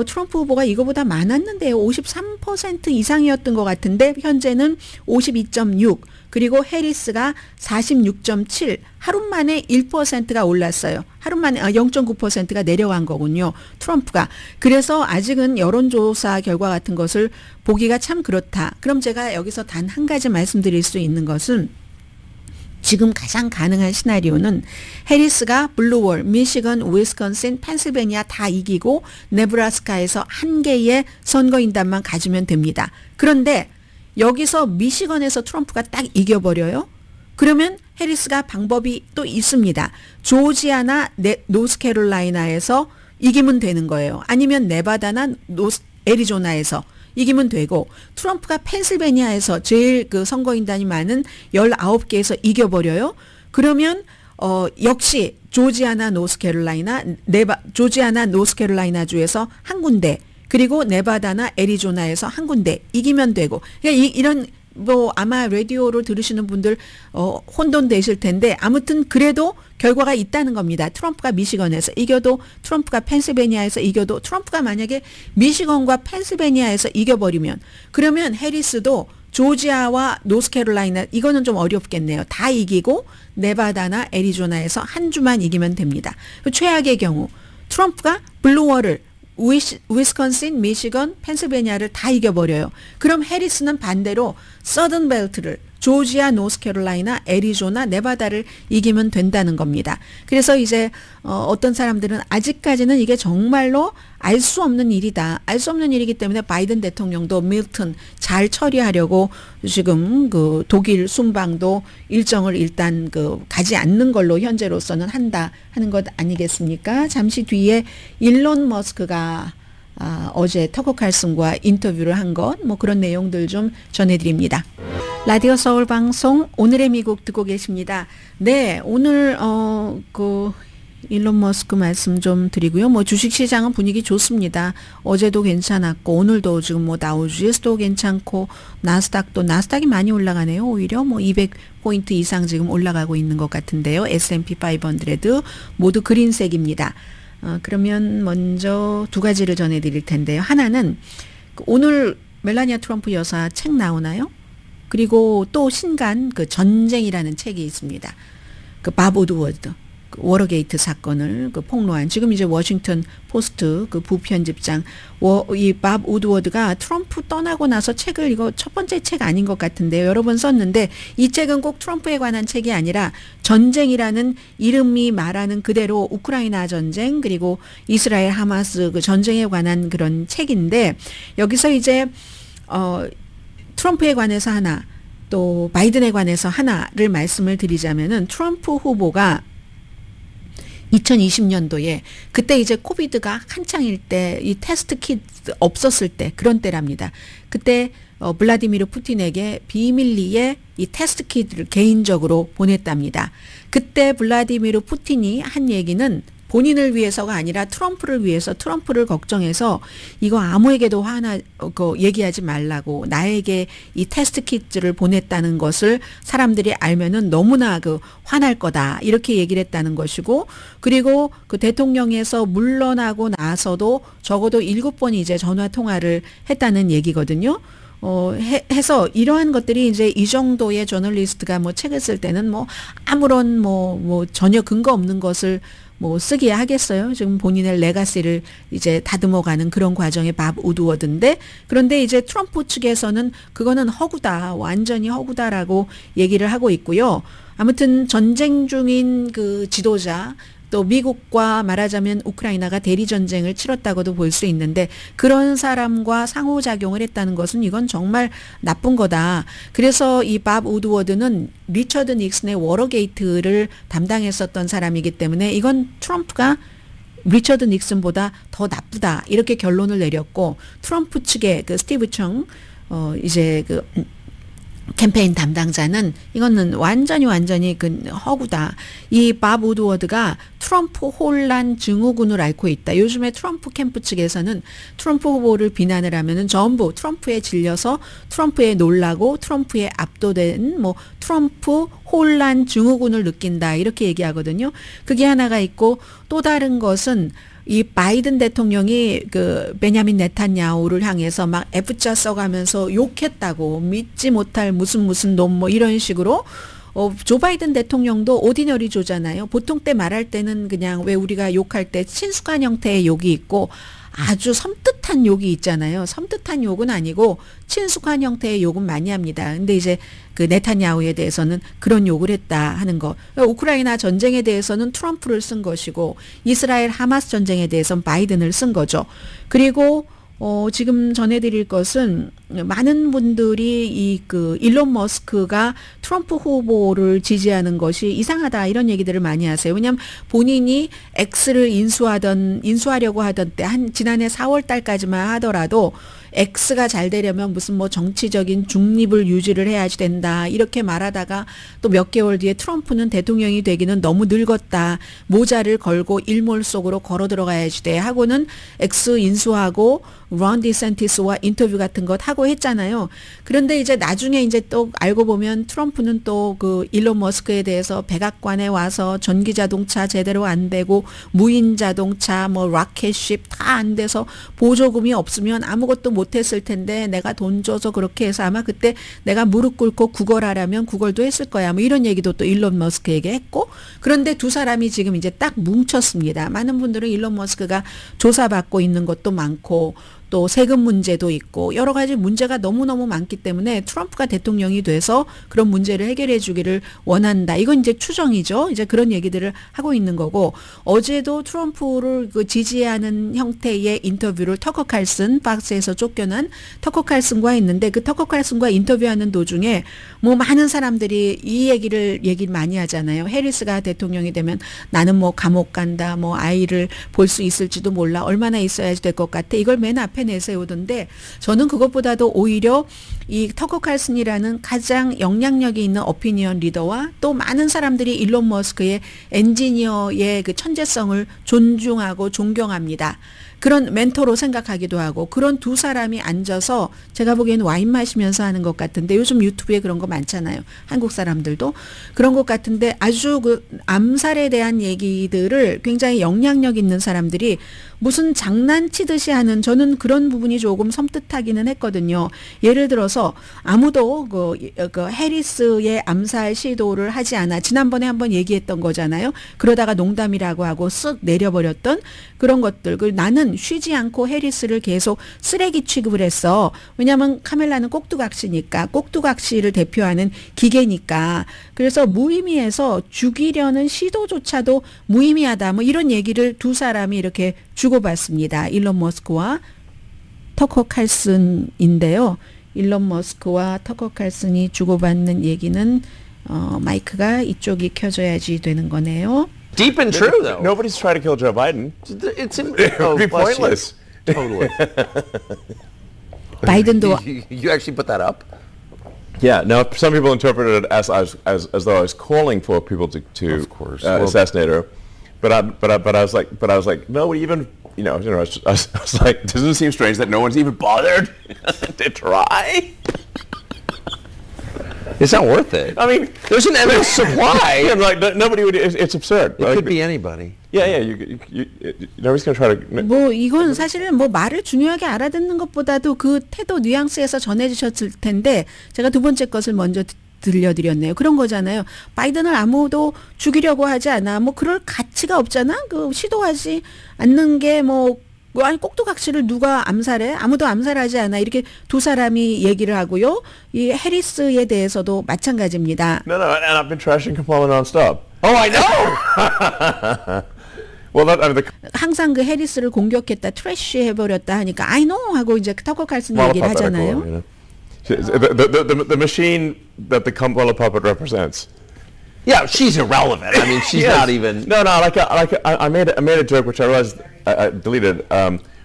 트럼프 후보가 이거보다 많았는데요. 53% 이상이었던 것 같은데 현재는 52.6 그리고 해리스가 46.7 하루 만에 1%가 올랐어요. 하루 만에 0.9%가 내려간 거군요. 트럼프가. 그래서 아직은 여론조사 결과 같은 것을 보기가 참 그렇다. 그럼 제가 여기서 단 한 가지 말씀드릴 수 있는 것은 지금 가장 가능한 시나리오는 해리스가 블루월, 미시건, 위스콘신, 펜실베니아 다 이기고 네브라스카에서 한 개의 선거인단만 가지면 됩니다. 그런데 여기서 미시건에서 트럼프가 딱 이겨버려요. 그러면 해리스가 방법이 또 있습니다. 조지아나 노스캐롤라이나에서 이기면 되는 거예요. 아니면 네바다나 애리조나에서 이기면 되고, 트럼프가 펜실베니아에서 제일 그 선거인단이 많은 19개에서 이겨버려요. 그러면 역시 조지아나 노스캐롤라이나 주에서 한 군데, 그리고 네바다나 애리조나에서 한 군데 이기면 되고. 그러니까 이런 뭐 아마 라디오로 들으시는 분들 혼돈되실 텐데, 아무튼 그래도 결과가 있다는 겁니다. 트럼프가 미시건에서 이겨도, 트럼프가 펜실베니아에서 이겨도, 트럼프가 만약에 미시건과 펜실베니아에서 이겨버리면, 그러면 해리스도 조지아와 노스캐롤라이나, 이거는 좀 어렵겠네요. 다 이기고 네바다나 애리조나에서 한 주만 이기면 됩니다. 최악의 경우 트럼프가 블루월을 위스콘신, 미시건, 펜실베니아를 다 이겨버려요. 그럼 해리스는 반대로 서든벨트를 조지아, 노스캐롤라이나, 애리조나, 네바다를 이기면 된다는 겁니다. 그래서 이제 어떤 사람들은 아직까지는 이게 정말로 알 수 없는 일이다. 알 수 없는 일이기 때문에 바이든 대통령도 밀턴 잘 처리하려고 지금 그 독일 순방도 일정을 일단 그 가지 않는 걸로 현재로서는 한다 하는 것 아니겠습니까? 잠시 뒤에 일론 머스크가 어제 터커 칼슨과 인터뷰를 한 것, 뭐 그런 내용들 좀 전해드립니다. 라디오 서울 방송 오늘의 미국 듣고 계십니다. 네, 오늘 그 일론 머스크 말씀 좀 드리고요. 뭐 주식시장은 분위기 좋습니다. 어제도 괜찮았고 오늘도 지금 뭐 다우지수도 괜찮고 나스닥이 많이 올라가네요. 오히려 뭐 200포인트 이상 지금 올라가고 있는 것 같은데요. S&P 500 모두 그린색입니다. 그러면 먼저 두 가지를 전해드릴 텐데요. 하나는 오늘 멜라니아 트럼프 여사 책 나오나요? 그리고 또 신간 그 전쟁이라는 책이 있습니다. 그 밥 우드워드 워러게이트 사건을 그 폭로한, 지금 이제 워싱턴 포스트 그 부편집장 이 밥 우드워드가 트럼프 떠나고 나서 책을, 이거 첫 번째 책 아닌 것 같은데요. 여러 번 썼는데 이 책은 꼭 트럼프에 관한 책이 아니라 전쟁이라는 이름이 말하는 그대로 우크라이나 전쟁, 그리고 이스라엘 하마스 그 전쟁에 관한 그런 책인데, 여기서 이제 트럼프에 관해서 하나, 또 바이든에 관해서 하나를 말씀을 드리자면은, 트럼프 후보가 2020년도에 그때 이제 코비드가 한창일 때, 이 테스트 키트 없었을 때, 그런 때랍니다. 그때 블라디미르 푸틴에게 비밀리에 이 테스트 키트를 개인적으로 보냈답니다. 그때 블라디미르 푸틴이 한 얘기는 본인을 위해서가 아니라 트럼프를 위해서, 트럼프를 걱정해서 이거 아무에게도 얘기하지 말라고, 나에게 이 테스트 키트를 보냈다는 것을 사람들이 알면은 너무나 화날 거다, 이렇게 얘기를 했다는 것이고, 그리고 그 대통령에서 물러나고 나서도 적어도 7번 이제 전화 통화를 했다는 얘기거든요. 해서 이러한 것들이 이제 이 정도의 저널리스트가 뭐 책을 쓸 때는 뭐 아무런 전혀 근거 없는 것을 쓰기에 하겠어요. 지금 본인의 레가시를 이제 다듬어가는 그런 과정의 밥 우드워드인데, 그런데 이제 트럼프 측에서는 그거는 허구다, 완전히 허구다라고 얘기를 하고 있고요. 아무튼 전쟁 중인 그 지도자, 또 미국과 말하자면 우크라이나가 대리전쟁을 치렀다고도 볼 수 있는데, 그런 사람과 상호작용을 했다는 것은 이건 정말 나쁜 거다. 그래서 이 밥 우드워드는 리처드 닉슨의 워러게이트를 담당했었던 사람이기 때문에 이건 트럼프가 리처드 닉슨보다 더 나쁘다, 이렇게 결론을 내렸고, 트럼프 측의 그 스티브 청 이제 그 캠페인 담당자는 이거는 완전히 그 허구다. 이 밥 우드워드가 트럼프 혼란 증후군을 앓고 있다. 요즘에 트럼프 캠프 측에서는 트럼프 후보를 비난을 하면은 전부 트럼프에 질려서 트럼프에 놀라고 트럼프에 압도된 트럼프 혼란 증후군을 느낀다, 이렇게 얘기하거든요. 그게 하나가 있고, 또 다른 것은 이 바이든 대통령이 그 베냐민 네탄야후를 향해서 막 F자 써가면서 욕했다고, 믿지 못할 무슨 놈 이런 식으로. 조 바이든 대통령도 오디너리 조잖아요. 보통 때 말할 때는 그냥 왜 우리가 욕할 때 친숙한 형태의 욕이 있고 아주 섬뜩한 욕이 있잖아요. 섬뜩한 욕은 아니고 친숙한 형태의 욕은 많이 합니다. 근데 이제 그 네탄야후에 대해서는 그런 욕을 했다 하는 거. 우크라이나 전쟁에 대해서는 트럼프를 쓴 것이고, 이스라엘 하마스 전쟁에 대해서는 바이든을 쓴 거죠. 그리고 지금 전해드릴 것은 많은 분들이 일론 머스크가 트럼프 후보를 지지하는 것이 이상하다 이런 얘기들을 많이 하세요. 왜냐하면 본인이 X를 인수하려고 하던 때 지난해 4월 달까지만 하더라도 X가 잘 되려면 무슨 뭐 정치적인 중립을 유지를 해야지 된다 이렇게 말하다가 또 몇 개월 뒤에 트럼프는 대통령이 되기는 너무 늙었다. 모자를 걸고 일몰 속으로 걸어 들어가야지 돼 하고는 X 인수하고 론 디센티스와 인터뷰 같은 것 하고 했잖아요. 그런데 이제 나중에 이제 또 알고 보면 트럼프는 또 그 일론 머스크에 대해서 백악관에 와서 전기 자동차 제대로 안 되고 무인 자동차 뭐 라켓십 다 안 돼서 보조금이 없으면 아무것도 못 했을 텐데 내가 돈 줘서 그렇게 해서 아마 그때 내가 무릎 꿇고 구걸하라면 구걸도 했을 거야. 뭐 이런 얘기도 또 일론 머스크에게 했고 그런데 두 사람이 지금 이제 딱 뭉쳤습니다. 많은 분들은 일론 머스크가 조사받고 있는 것도 많고 또 세금 문제도 있고 여러 가지 문제가 너무너무 많기 때문에 트럼프가 대통령이 돼서 그런 문제를 해결해 주기를 원한다. 이건 이제 추정이죠. 이제 그런 얘기들을 하고 있는 거고 어제도 트럼프를 지지하는 형태의 인터뷰를 터커 칼슨 박스에서 쫓겨난 터커 칼슨과 했는데 그 터커 칼슨과 인터뷰하는 도중에 뭐 많은 사람들이 이 얘기를 많이 하잖아요. 해리스가 대통령이 되면 나는 뭐 감옥 간다. 뭐 아이를 볼 수 있을지도 몰라. 얼마나 있어야지 될 것 같아. 이걸 맨 앞에 내세우던데 저는 그것보다도 오히려 이 터커 칼슨이라는 가장 영향력이 있는 오피니언 리더와 또 많은 사람들이 일론 머스크의 엔지니어의 그 천재성을 존중하고 존경합니다. 그런 멘토로 생각하기도 하고 그런 두 사람이 앉아서 제가 보기에는 와인 마시면서 하는 것 같은데 요즘 유튜브에 그런 거 많잖아요. 한국 사람들도 그런 것 같은데 아주 그 암살에 대한 얘기들을 굉장히 영향력 있는 사람들이 무슨 장난치듯이 하는 저는 그런 부분이 조금 섬뜩하기는 했거든요. 예를 들어서 아무도 그 해리스의 암살 시도를 하지 않아. 지난번에 한번 얘기했던 거잖아요. 그러다가 농담이라고 하고 쓱 내려버렸던 그런 것들. 나는 쉬지 않고 해리스를 계속 쓰레기 취급을 했어. 왜냐하면 카멜라는 꼭두각시니까 꼭두각시를 대표하는 기계니까. 그래서 무의미해서 죽이려는 시도조차도 무의미하다. 뭐 이런 얘기를 두 사람이 이렇게 주고받습니다. 일론 머스크와 터커 칼슨인데요. 일론 머스크와 터커 칼슨이 주고받는 얘기는 마이크가 이쪽이 켜져야지 되는 거네요. Deep and true, though. Nobody's trying to kill Joe Biden. It would be pointless. Totally. 바이든도 You actually put that up? Yeah. Now, some people interpreted it as though I was calling for people to Of course. assassinate her, but I was like, no, even I was like, doesn't it seem strange that no one's even bothered to try? It's not worth it. I mean, There's an endless supply. I'm like, nobody would. It's absurd. It could be anybody. Yeah. Nobody's gonna try to. 뭐 이건 사실은 뭐 말을 중요하게 알아듣는 것보다도 그 태도 뉘앙스에서 전해주셨을 텐데 제가 두 번째 것을 먼저 들려드렸네요. 그런 거잖아요. 바이든을 아무도 죽이려고 하지 않아. 뭐 그럴 가치가 없잖아. 그 시도하지 않는 게 뭐 아니 꼭두각시를 누가 암살해? 아무도 암살하지 않아. 이렇게 두 사람이 얘기를 하고요. 이 해리스에 대해서도 마찬가지입니다. No, and I've been trashing Kamala nonstop. Oh, I know! Well, 항상 그 해리스를 공격했다, 트래쉬 해버렸다 하니까 I know 하고 이제 터커 칼슨 얘기를 하잖아요. The machine that the Kamala puppet represents. Yeah, she's irrelevant. I mean, she's not even. No. I made a joke which I realized I deleted,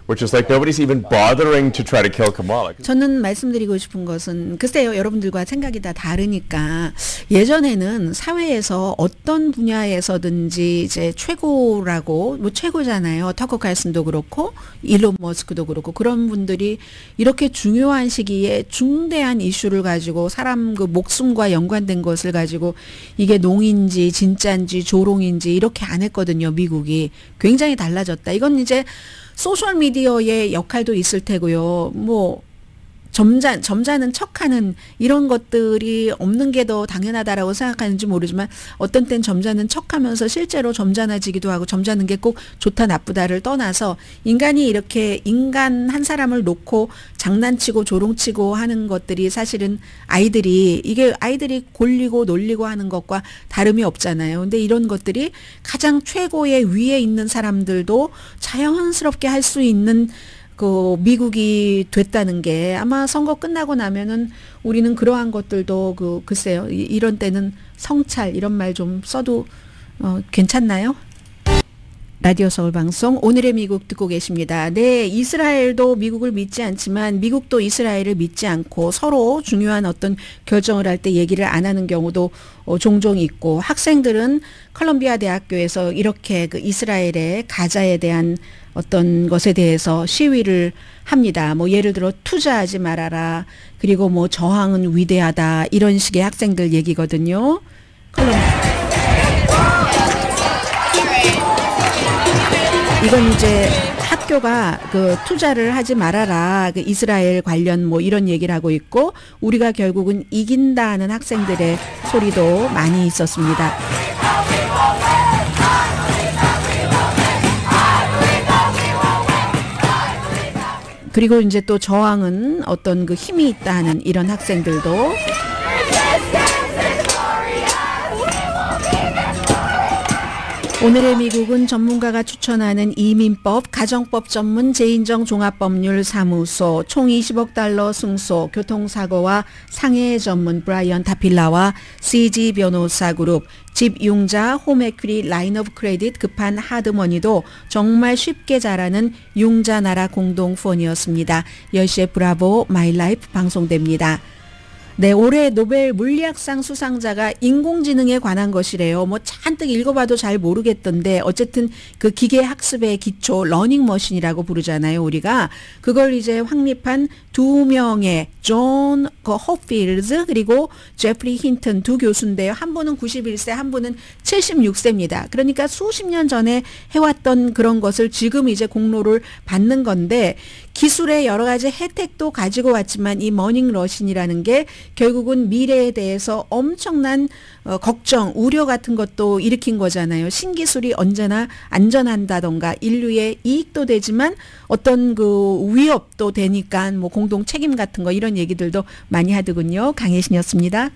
which is like nobody's even bothering to try to kill Kamala. 저는 말씀드리고 싶은 것은 글쎄요, 여러분들과 생각이 다 다르니까 예전에는 사회에서 어떤 분야에서든지 이제 최고라고 뭐 최고잖아요. 터커 칼슨도 그렇고 일론 머스크도 그렇고 그런 분들이 이렇게 중요한 시기에 중대한 이슈를 가지고 사람 그 목숨과 연관된 것을 가지고 이게 농인지 진짜인지 조롱인지 이렇게 안 했거든요. 미국이 굉장히 달라졌다. 이건 이제 소셜 미디어의 역할도 있을 테고요. 뭐 점잖은 척하는 이런 것들이 없는 게 더 당연하다라고 생각하는지 모르지만 어떤 땐 점잖은 척하면서 실제로 점잖아지기도 하고 점잖은 게 꼭 좋다 나쁘다를 떠나서 인간이 이렇게 인간 한 사람을 놓고 장난치고 조롱치고 하는 것들이 사실은 아이들이 골리고 놀리고 하는 것과 다름이 없잖아요. 근데 이런 것들이 가장 최고의 위에 있는 사람들도 자연스럽게 할 수 있는 그 미국이 됐다는 게 아마 선거 끝나고 나면은 우리는 그러한 것들도 글쎄요. 이런 때는 성찰 이런 말 좀 써도 괜찮나요? 라디오 서울 방송 오늘의 미국 듣고 계십니다. 네, 이스라엘도 미국을 믿지 않지만 미국도 이스라엘을 믿지 않고 서로 중요한 어떤 결정을 할 때 얘기를 안 하는 경우도 종종 있고 학생들은 컬럼비아 대학교에서 이렇게 그 이스라엘의 가자에 대한 어떤 것에 대해서 시위를 합니다. 뭐 예를 들어 투자하지 말아라. 그리고 뭐 저항은 위대하다. 이런 식의 학생들 얘기거든요. 이건 이제 학교가 그 투자를 하지 말아라. 그 이스라엘 관련 뭐 이런 얘기를 하고 있고 우리가 결국은 이긴다 하는 학생들의 소리도 많이 있었습니다. 그리고 이제 또 저항은 어떤 그 힘이 있다 하는 이런 학생들도 오늘의 미국은 전문가가 추천하는 이민법, 가정법 전문 재인정 종합법률 사무소, 총 20억 달러 승소, 교통사고와 상해 전문 브라이언 다필라와 CG 변호사 그룹, 집융자, 홈에퀴리, 라인 오브 크레딧, 급한 하드머니도 정말 쉽게 잘하는 융자나라 공동폰이었습니다. 10시에 브라보 마이 라이프 방송됩니다. 네, 올해 노벨 물리학상 수상자가 인공지능에 관한 것이래요. 뭐 잔뜩 읽어봐도 잘 모르겠던데 어쨌든 그 기계학습의 기초 러닝머신이라고 부르잖아요. 우리가 그걸 이제 확립한 두 명의 존 호필드 그리고 제프리 힌튼 두 교수인데요. 한 분은 91세, 한 분은 76세입니다. 그러니까 수십 년 전에 해왔던 그런 것을 지금 이제 공로를 받는 건데 기술의 여러 가지 혜택도 가지고 왔지만 이 머닝머신이라는 게 결국은 미래에 대해서 엄청난 걱정, 우려 같은 것도 일으킨 거잖아요. 신기술이 언제나 안전한다던가 인류의 이익도 되지만 어떤 그 위협도 되니까 뭐 공동 책임 같은 거 이런 얘기들도 많이 하더군요. 강혜신이었습니다.